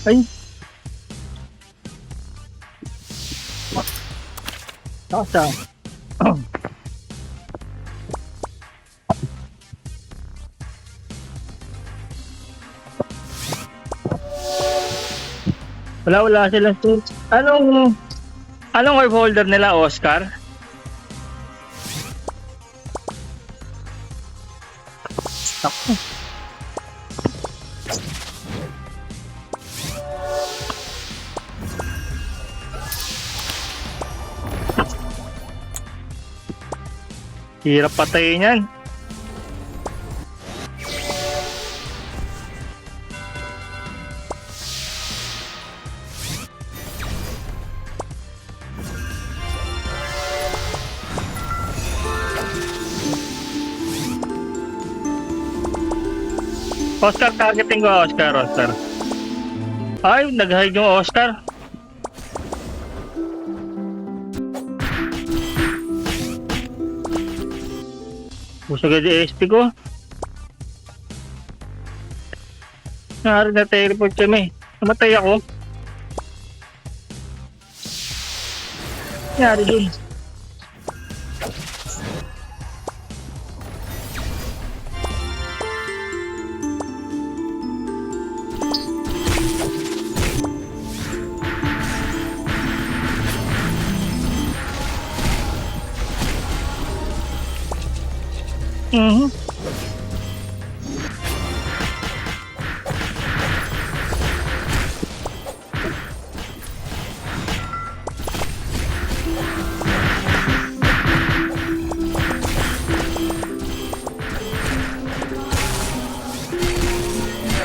Ay, nasa. Wala silang tools. Anong orb holder nila, Oscar? Ako. Hirap patayin yan. Oscar, targeting ko, Oscar. Ay, nag-hide yung Oscar. Busag agad yung SP ko. Nari na teleport kami. Namatay ako. Nari dun.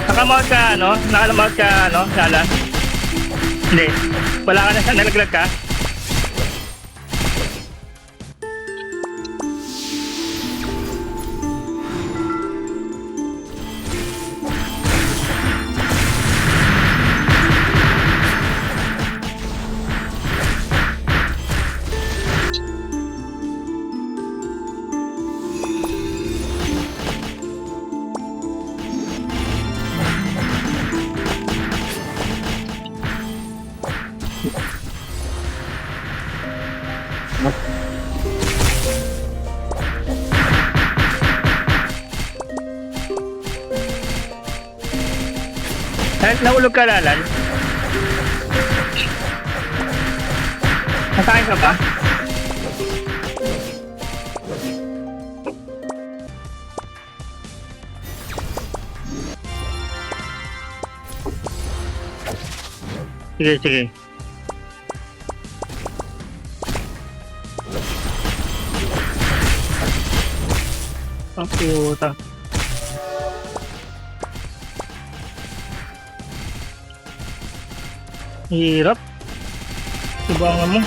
Nakamount ka, Nakamount ka, Lala? Hindi. Wala ka na sa nalaglag ka? Nahulog ka, Lalan? Nasakay ka ba? Sige. Ang puta. Hirap. Ibangan mo.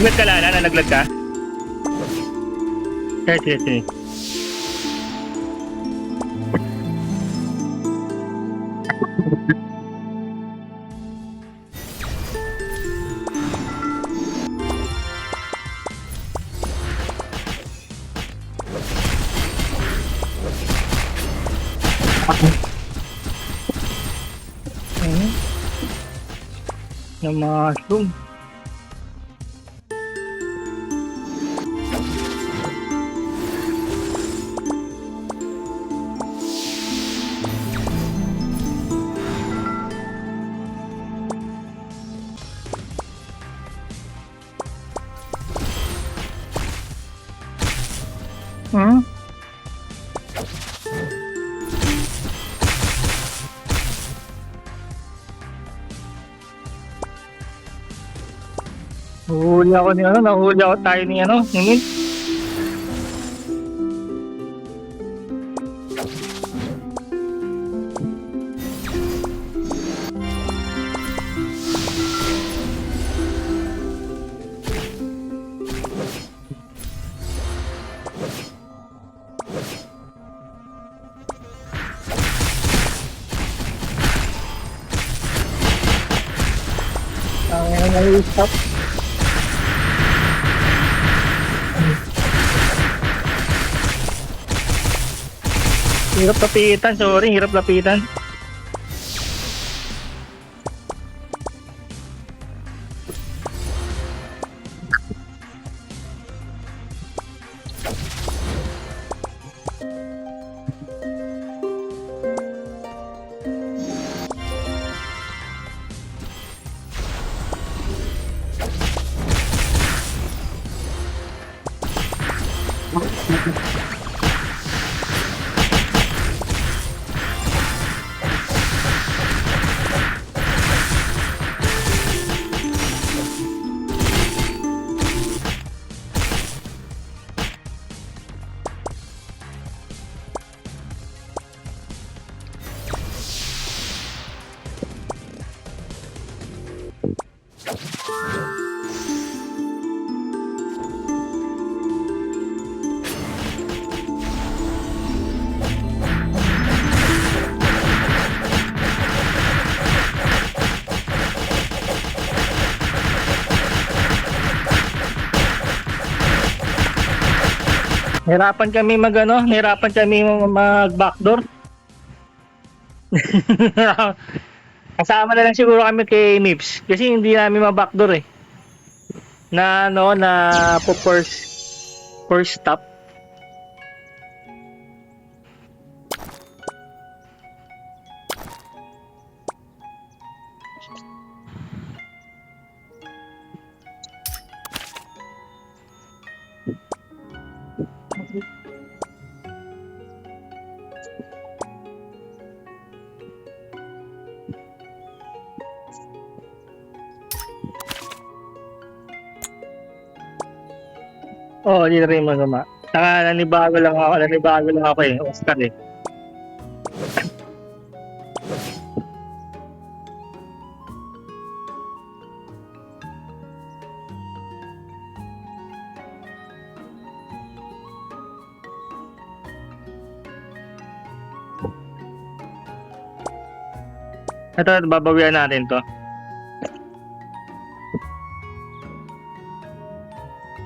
Naglag ka, Lala? Nalaglag ka? Sige. Na mushroom. Hmm? Nahuli ako ni ano, nahuli ako tayo ni ano, ni Mint. Ang nai-stop. Hirap lapitan, sorry, hirap lapitan. Nahirapan kami mag backdoor. Kasama na lang siguro kami kay Mips kasi hindi namin ma-backdoor eh. Na ano na po first stop. Oo, hindi na rin magama. Nanibago lang ako eh, Oscar eh. Ito, babawian natin to.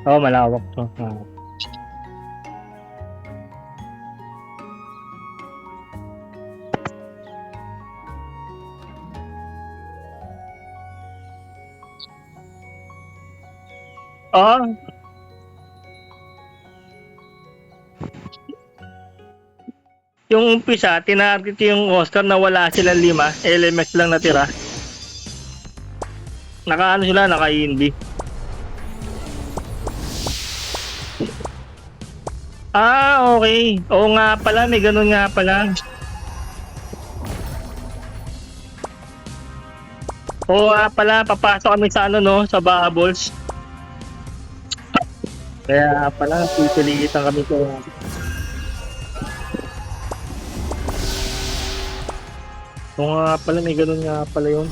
Oo, malawak to. Oo. Yung umpisa, tinarget yung Oscar na wala silang 5, LMS lang natira. Naka-ano sila, naka-indie. Ah, okay. Oo nga pala, may ganun nga pala. Oo nga pala, papasok kami sa ano no, sa bubbles. Kaya pala, pipilitan kami ko. Oo nga pala, may ganun nga pala yun.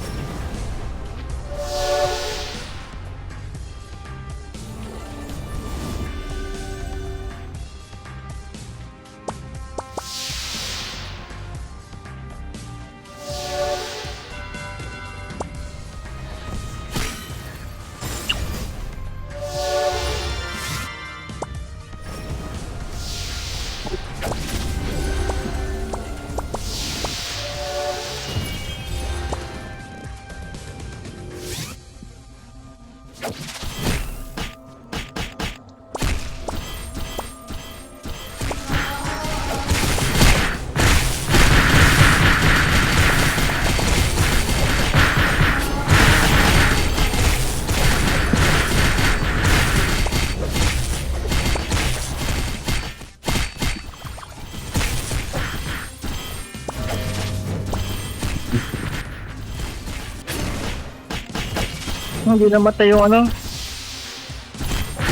Hindi namatay yung ano.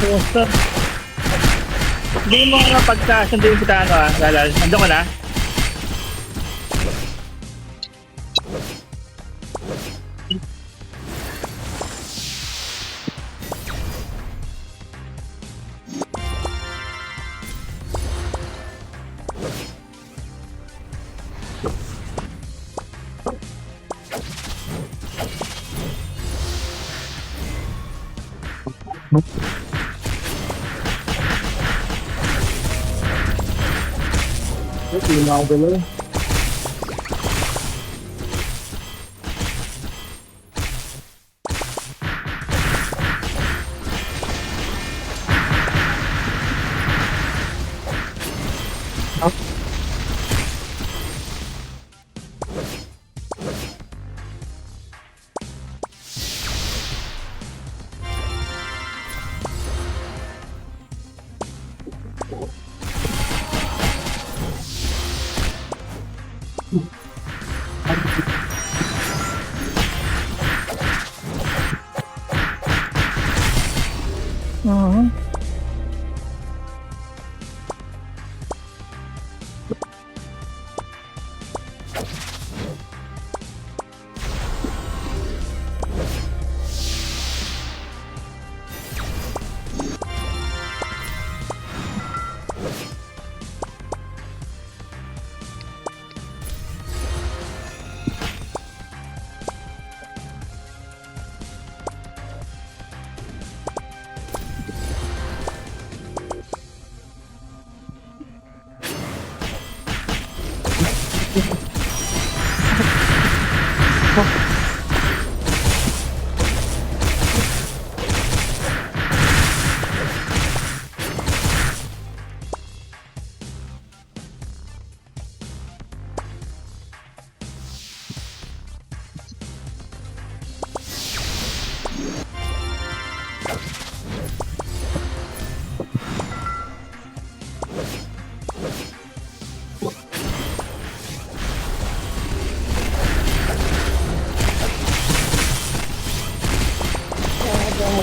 Monster. Hindi mo nga pagkasundin kita ano Galal. Ando ka na? Hindi na ako gano'n.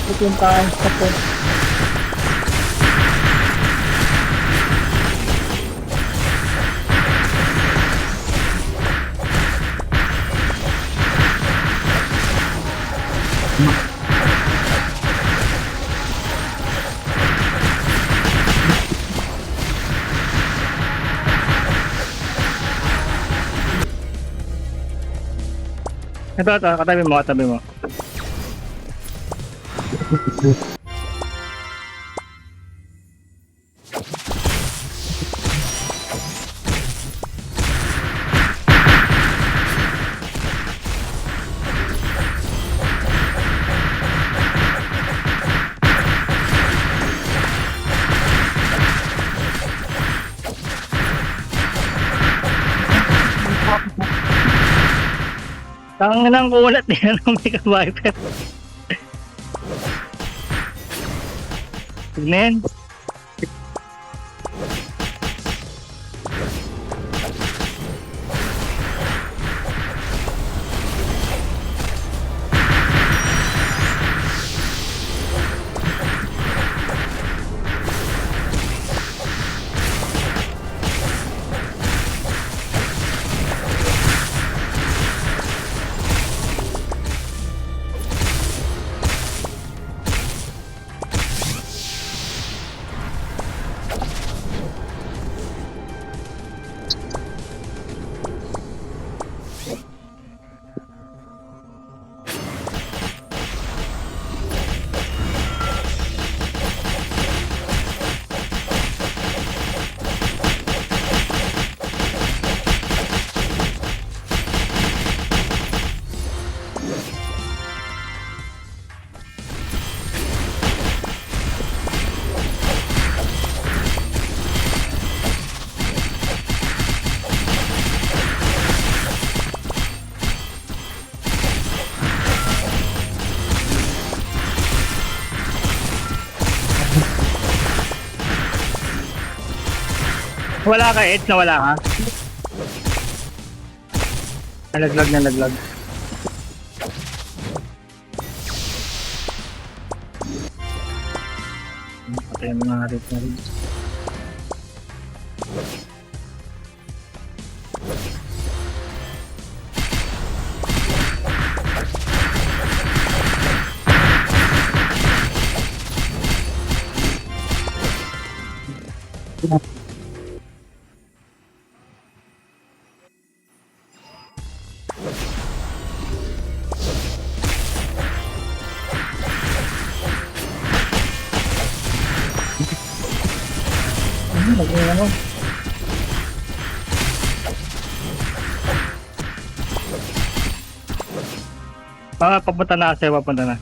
Pupuntahan sa po. Ito, katabi mo, katabi mo. Tangin ang kulat niya ng Mega Viper. Tignan. Wala ka, Ed, na wala ka. Nalaglag na laglag. Patay mga rin na rin. Ano? Papunta na kasi, papunta na.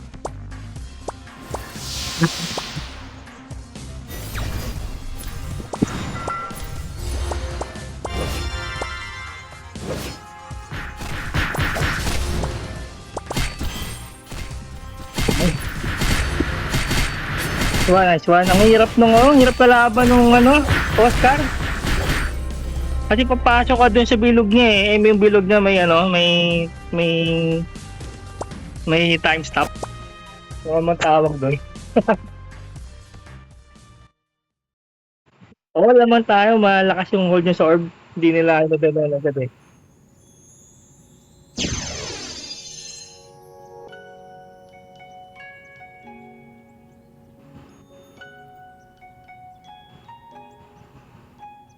Nice one. Ang hirap hirap kalaban nung Oscar. Kasi papasok ka dun sa bilog niya eh. Yung bilog niya may may time stop. Ano man tawag doon. Oo naman tayo, malakas yung hold niya sa orb. Hindi nila nadala agad eh.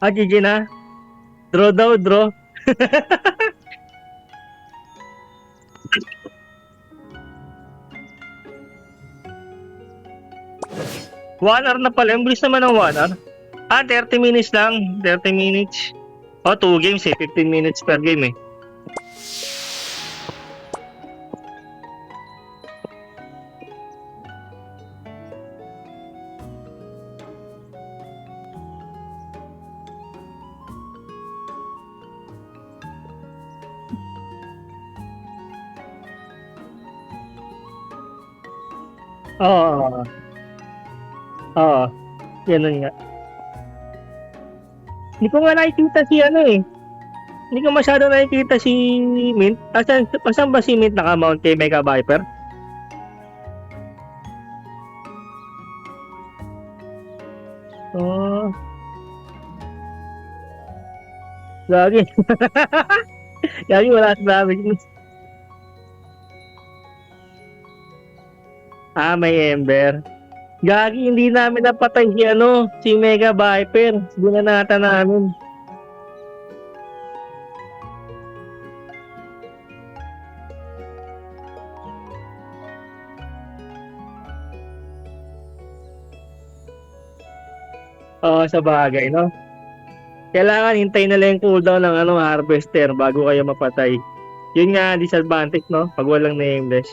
GG na. Draw daw, draw. One hour na pala. Yung bilis naman ng 1 hour. 30 minutes lang. 30 minutes. 2 games eh. 15 minutes per game eh. Oo. Oo. Ganun nga. Hindi ko nga nakikita si Hindi ko masyado nakikita si Mint. Asan ba si Mint naka-mount kay Mega Viper? Oh. Lagi. Lagi wala sa damage. May Ember. Gagi, hindi namin napatay si Mega Viper. Binanata namin. Oo, sa bagay, no? Kailangan hintayin na lang yung cooldown ng harvester bago kayo mapatay. Yun nga disadvantage, no? Pag walang nameless.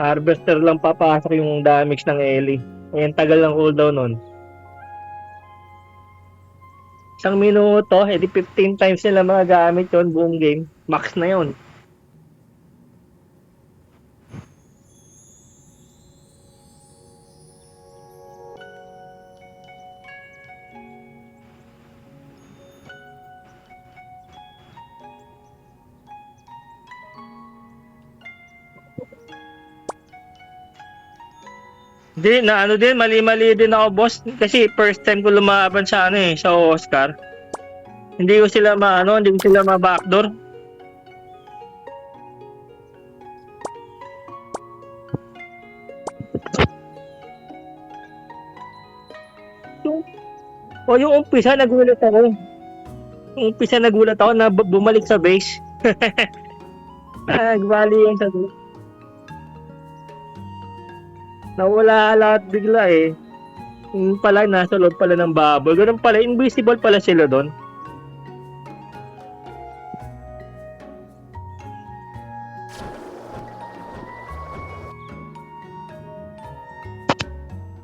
Harvester lang papasok yung damage ng Ellie. Ayan, tagal ng cooldown nun. 1 minuto, edi 15 times nila mga gamit yun buong game. Max na yun. Di, mali-mali din ako, boss. Kasi first time ko lumaban sa sa Oscar. Hindi ko sila hindi ko sila ma-backdoor. Yung umpisa nagulat ako. Na bumalik sa base. Nagbali yung sa base. Nawala lahat bigla eh. Yung pala, nasa loob pala ng bubble. Ganun pala, invisible pala sila doon.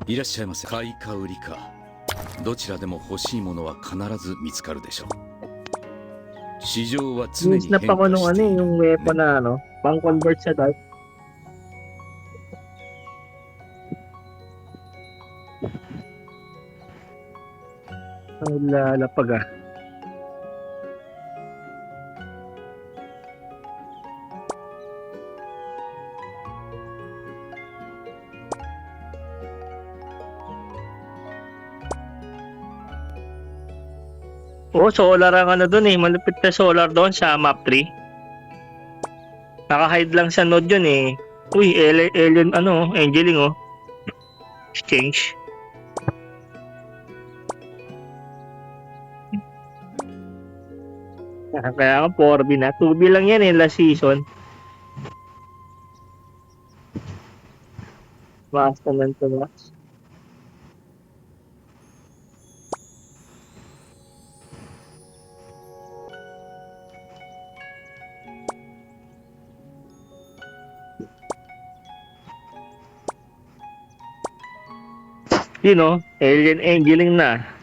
Irashaimase. Kai ka uri ka. どちらでも欲しいものは必ず見つかるでしょう。市場は常に変化している。Snap ako nung yung weapon na pang-convert sa dark. Ang lalapag Oo, solar ang ano dun eh. Malupit na solar doon sa map 3. Naka-hide lang sa node yun eh. Uy, alien ano, angeling oh. Exchange. Kaya nga 4B na. 2B lang yan eh, last season. Basta naman to ba? Yun oh, alien angeling na.